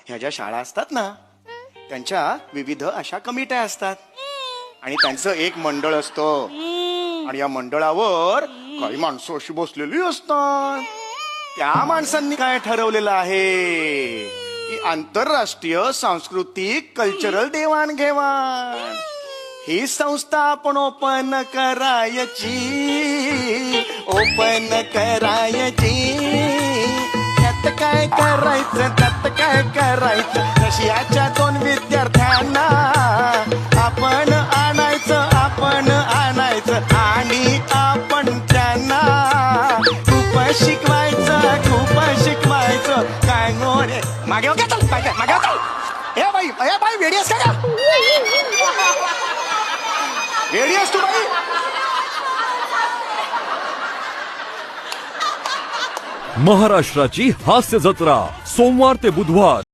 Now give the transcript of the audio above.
ह्या ज्या शाळा असतात ना त्यांच्या विविध अशा कमिट्या असतात आणि त्यांचं एक मंडळ असतं आणि या मंडळावर काही माणसं अशी बसलेली असतात. त्या माणसांनी काय ठरवलेलं आहे की आंतरराष्ट्रीय सांस्कृतिक कल्चरल देवाणघेवाण ही संस्था आपण ओपन करायची. त्यात काय करायचं रशियाच्या 2 विद्यार्थ्यांना आपण आणायचं आणि आपण त्यांना खूप शिकवायचं काय मोरे मागे ए बाई वेडी आहेस का वेडी आहेस तू बाई. महाराष्ट्राची हास्य जत्रा सोमवार ते बुधवार